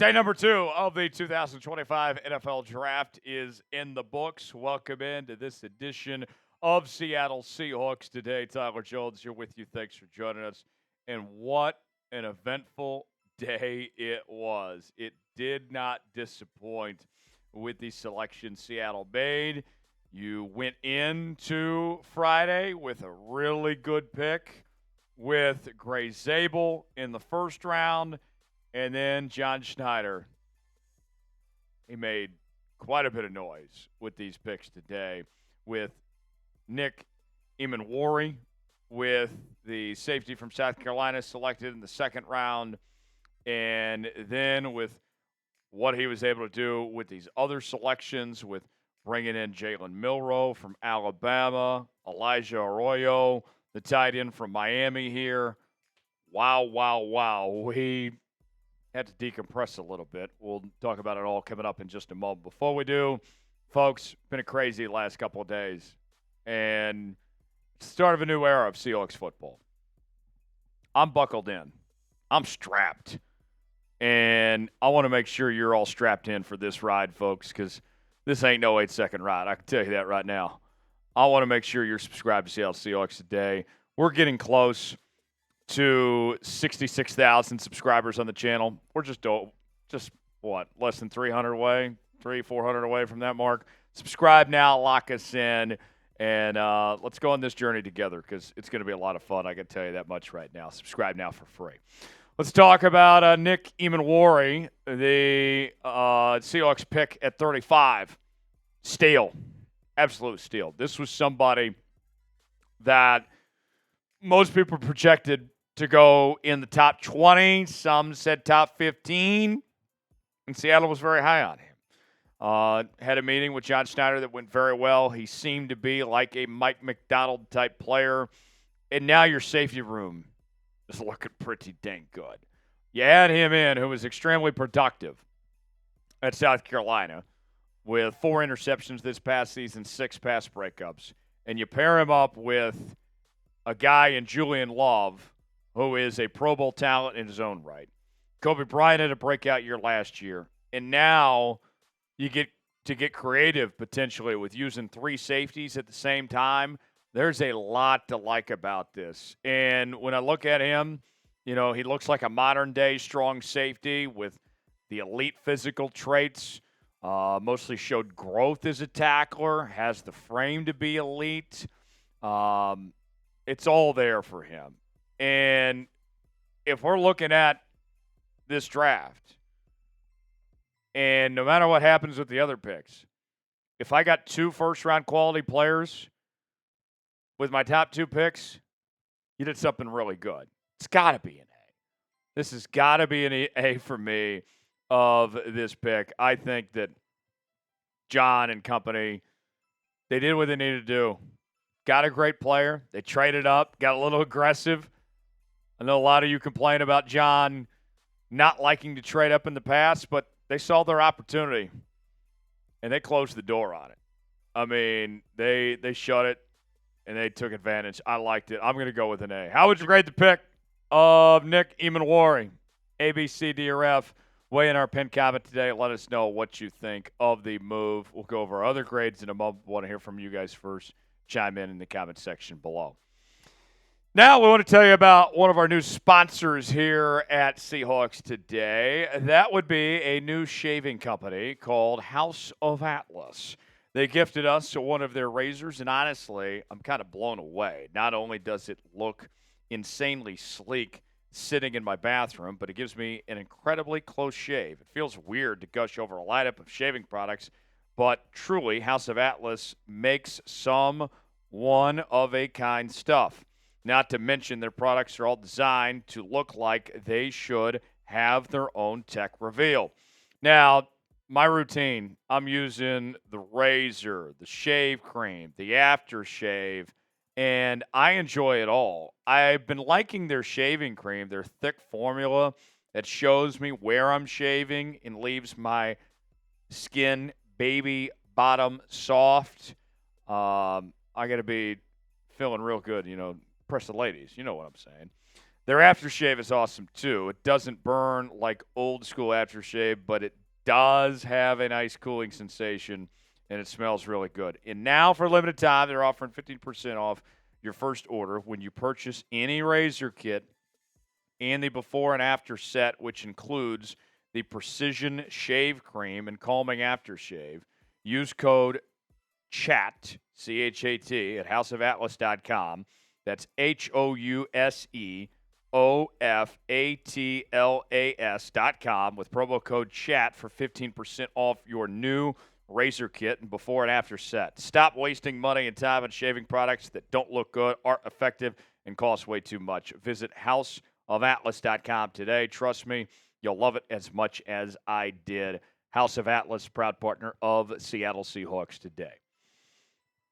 Day number 2 of the 2025 NFL Draft is in the books. Welcome into this edition of Seattle Seahawks Today. Tyler Jones here with you. Thanks for joining us. And what an eventful day it was. It did not disappoint with the selection Seattle made. You went into Friday with a really good pick with Zabel in the first round. And then John Schneider, he made quite a bit of noise with these picks today with Nick Emmanwori, with the safety from South Carolina selected in the second round, and then with what he was able to do with these other selections with bringing in Jalen Milroe from Alabama, Elijah Arroyo, the tight end from Miami here. Wow, wow, wow. We had to decompress a little bit. We'll talk about it all coming up in just a moment. Before we do, folks, been a crazy last couple of days. And start of a new era of Seahawks football. I'm buckled in. I'm strapped. And I want to make sure you're all strapped in for this ride, folks, because this ain't no 8-second ride. I can tell you that right now. I want to make sure you're subscribed to Seattle Seahawks Today. We're getting close to 66,000 subscribers on the channel. We're just what, less than 300 away, 400 away from that mark. Subscribe now, lock us in, and let's go on this journey together because it's going to be a lot of fun. I can tell you that much right now. Subscribe now for free. Let's talk about Nick Emmanwori, the Seahawks pick at 35. Steal. Absolute steal. This was somebody that most people projected to go in the top 20. Some said top 15. And Seattle was very high on him. Had a meeting with John Schneider that went very well. He seemed to be like a Mike McDonald type player. And now your safety room is looking pretty dang good. You add him in, who was extremely productive at South Carolina with 4 interceptions this past season, 6 pass breakups. And you pair him up with a guy in Julian Love, who is a Pro Bowl talent in his own right. Kobe Bryant had a breakout year last year. And now you get to get creative potentially with using 3 safeties at the same time. There's a lot to like about this. And when I look at him, he looks like a modern-day strong safety with the elite physical traits. Mostly showed growth as a tackler, has the frame to be elite. It's all there for him. And if we're looking at this draft, and no matter what happens with the other picks, if I got 2 first-round quality players with my top 2 picks, you did something really good. It's got to be an A. This has got to be an A for me of this pick. I think that John and company, they did what they needed to do. Got a great player. They traded up, got a little aggressive. I know a lot of you complain about John not liking to trade up in the past, but they saw their opportunity, and they closed the door on it. I mean, they shut it, and they took advantage. I liked it. I'm going to go with an A. How would you grade the pick of Nick Emmanwori? A, B, C, D, or F? Weigh in our pinned comment today. Let us know what you think of the move. We'll go over our other grades in a moment. Want to hear from you guys first. Chime in the comment section below. Now we want to tell you about one of our new sponsors here at Seahawks Today. That would be a new shaving company called House of Atlas. They gifted us one of their razors, and honestly, I'm kind of blown away. Not only does it look insanely sleek sitting in my bathroom, but it gives me an incredibly close shave. It feels weird to gush over a lineup of shaving products, but truly, House of Atlas makes some one-of-a-kind stuff. Not to mention their products are all designed to look like they should have their own tech reveal. Now, my routine, I'm using the razor, the shave cream, the aftershave, and I enjoy it all. I've been liking their shaving cream, their thick formula that shows me where I'm shaving and leaves my skin baby bottom soft. I got to be feeling real good, press the ladies. You know what I'm saying. Their aftershave is awesome, too. It doesn't burn like old school aftershave, but it does have a nice cooling sensation, and it smells really good. And now, for a limited time, they're offering 15% off your first order when you purchase any razor kit and the before and after set, which includes the Precision Shave Cream and Calming Aftershave. Use code CHAT, C-H-A-T, at houseofatlas.com. That's HOUSEOFATLAS.com with promo code CHAT for 15% off your new razor kit and before and after set. Stop wasting money and time on shaving products that don't look good, aren't effective, and cost way too much. Visit houseofatlas.com today. Trust me, you'll love it as much as I did. House of Atlas, proud partner of Seattle Seahawks Today.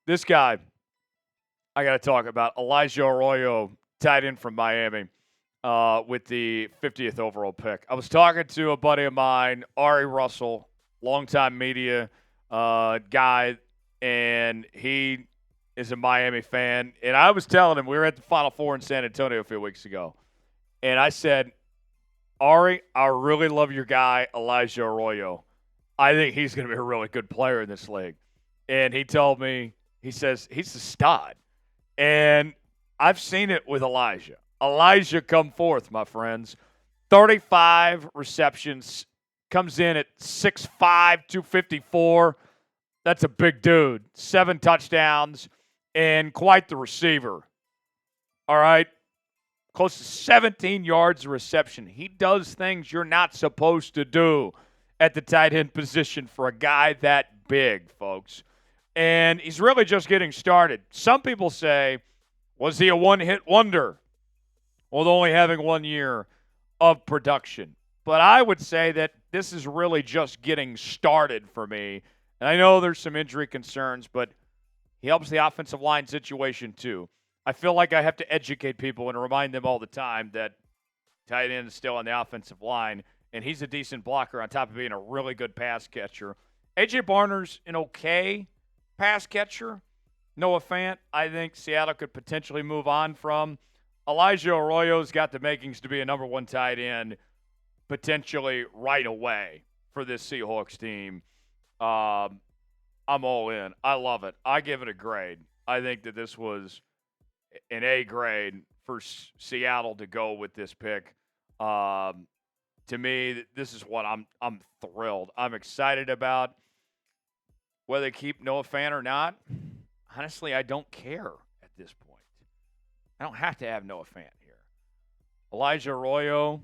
This guy I got to talk about, Elijah Arroyo, tight end from Miami, with the 50th overall pick. I was talking to a buddy of mine, Ari Russell, longtime media guy, and he is a Miami fan. And I was telling him, we were at the Final Four in San Antonio a few weeks ago, and I said, Ari, I really love your guy, Elijah Arroyo. I think he's going to be a really good player in this league. And he told me, he says, he's a stud. And I've seen it with Elijah. Elijah come forth, my friends. 35 receptions, comes in at 6'5", 254. That's a big dude. 7 touchdowns, and quite the receiver. All right? Close to 17 yards of reception. He does things you're not supposed to do at the tight end position for a guy that big, folks. And he's really just getting started. Some people say, was he a one-hit wonder with only having 1 year of production? But I would say that this is really just getting started for me. And I know there's some injury concerns, but he helps the offensive line situation too. I feel like I have to educate people and remind them all the time that tight end is still on the offensive line, and he's a decent blocker on top of being a really good pass catcher. A.J. Barner's an okay pass catcher. Noah Fant, I think Seattle could potentially move on from. Elijah Arroyo's got the makings to be a number 1 tight end potentially right away for this Seahawks team. I'm all in. I love it. I give it a grade. I think that this was an A grade for Seattle to go with this pick. To me, this is what I'm thrilled. I'm excited about. Whether they keep Noah Fant or not, honestly, I don't care at this point. I don't have to have Noah Fant here. Elijah Arroyo,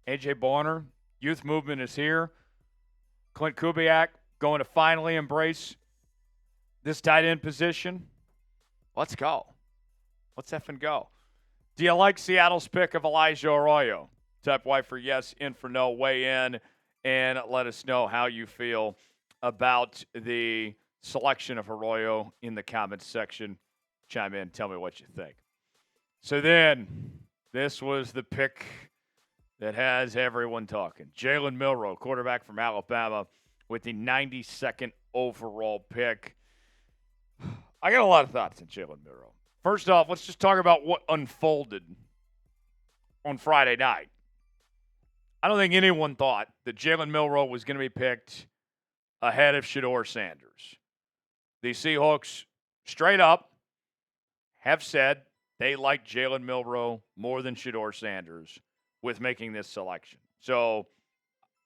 A.J. Barner, youth movement is here. Clint Kubiak going to finally embrace this tight end position. Let's go. Let's effing go. Do you like Seattle's pick of Elijah Arroyo? Type Y for yes, in for no. Weigh in and let us know how you feel about the selection of Arroyo in the comments section. Chime in, tell me what you think. So then, this was the pick that has everyone talking. Jalen Milroe, quarterback from Alabama, with the 92nd overall pick. I got a lot of thoughts on Jalen Milroe. First off, let's just talk about what unfolded on Friday night. I don't think anyone thought that Jalen Milroe was going to be picked ahead of Shedeur Sanders. The Seahawks, straight up, have said they like Jalen Milroe more than Shedeur Sanders with making this selection. So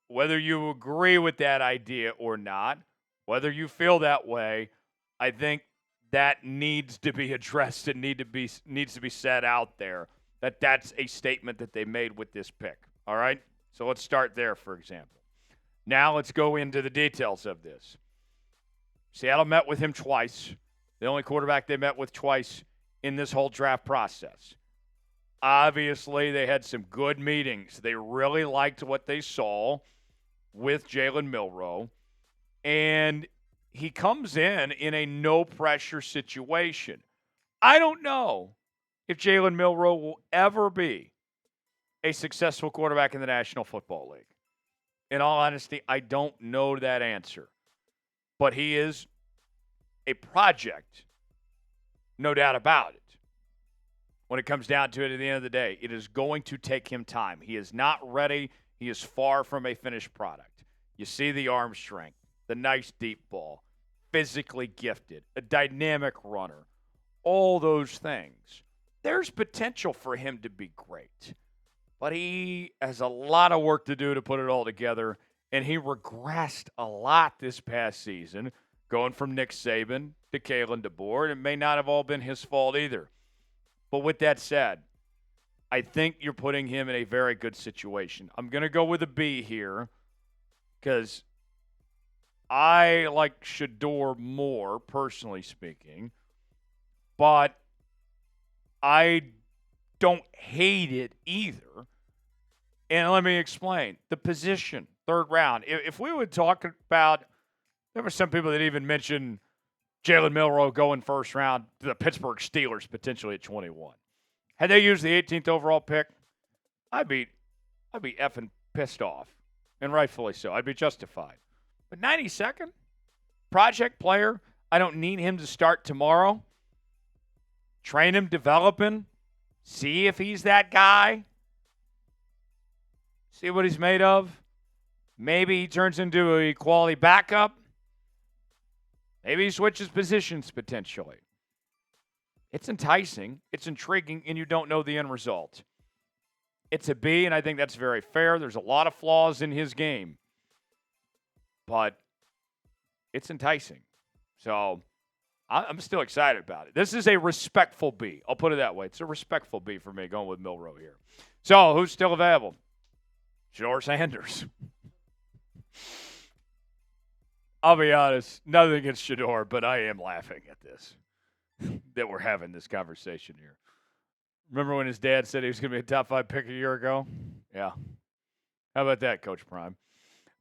whether you agree with that idea or not, whether you feel that way, I think that needs to be addressed and needs to be said out there, that that's a statement that they made with this pick. All right? So let's start there, for example. Now let's go into the details of this. Seattle met with him twice. The only quarterback they met with twice in this whole draft process. Obviously, they had some good meetings. They really liked what they saw with Jalen Milroe. And he comes in a no-pressure situation. I don't know if Jalen Milroe will ever be a successful quarterback in the National Football League. In all honesty, I don't know that answer. But he is a project, no doubt about it. when it comes down to it at the end of the day. It is going to take him time. He is not ready. He is far from a finished product. You see the arm strength, the nice deep ball, physically gifted, a dynamic runner, all those things. There's potential for him to be great. But he has a lot of work to do to put it all together, and he regressed a lot this past season, going from Nick Saban to Kalen DeBoer. It may not have all been his fault either. But with that said, I think you're putting him in a very good situation. I'm going to go with a B here because I like Shedeur more, personally speaking, but I don't hate it either. And let me explain. The position, third round. If we would talk about, there were some people that even mentioned Jalen Milroe going first round to the Pittsburgh Steelers potentially at 21. Had they used the 18th overall pick, I'd be effing pissed off, and rightfully so. I'd be justified. But 92nd, project player, I don't need him to start tomorrow. Train him, develop him, see if he's that guy. See what he's made of. Maybe he turns into a quality backup. Maybe he switches positions potentially. It's enticing, it's intriguing, and you don't know the end result. It's a B, and I think that's very fair. There's a lot of flaws in his game. But it's enticing. So I'm still excited about it. This is a respectful B. I'll put it that way. It's a respectful B for me going with Milroe here. So who's still available? Shedeur Sanders. I'll be honest, nothing against Shedeur, but I am laughing at this, that we're having this conversation here. Remember when his dad said he was going to be a top 5 pick a year ago? Yeah. How about that, Coach Prime?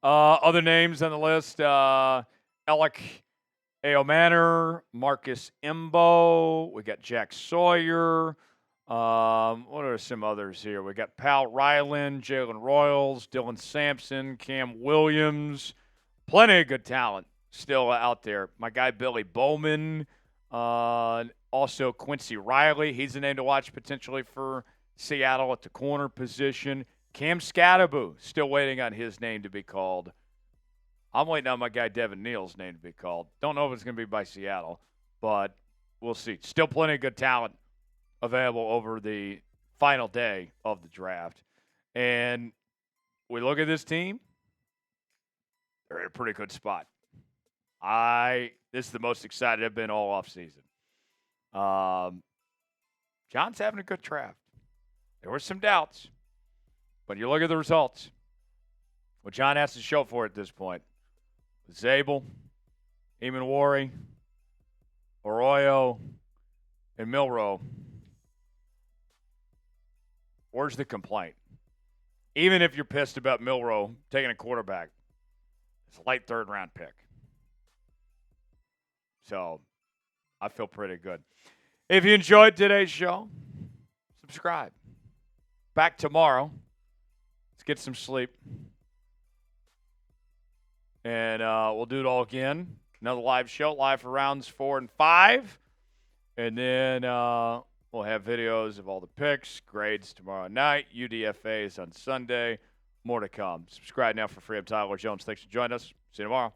Other names on the list, Alec Aomanor, Marcus Imbo. We got Jack Sawyer. What are some others here? We got Pal Ryland, Jalen Royals, Dylan Sampson, Cam Williams. Plenty of good talent still out there. My guy Billy Bowman. Also Quincy Riley. He's a name to watch potentially for Seattle at the corner position. Cam Scatteraboo, still waiting on his name to be called. I'm waiting on my guy Devin Neal's name to be called. Don't know if it's going to be by Seattle, but we'll see. Still plenty of good talent available over the final day of the draft. And we look at this team, they're in a pretty good spot. This is the most excited I've been all offseason. John's having a good draft. There were some doubts, but you look at the results. What John has to show for it at this point. Zabel, Emmanwori, Arroyo, and Milroe. Where's the complaint? Even if you're pissed about Milroe taking a quarterback, it's a late third-round pick. So I feel pretty good. If you enjoyed today's show, subscribe. Back tomorrow. Let's get some sleep. And we'll do it all again. Another live show, live for rounds 4 and 5. And then we'll have videos of all the picks, grades tomorrow night, UDFAs on Sunday. More to come. Subscribe now for free. I'm Tyler Jones. Thanks for joining us. See you tomorrow.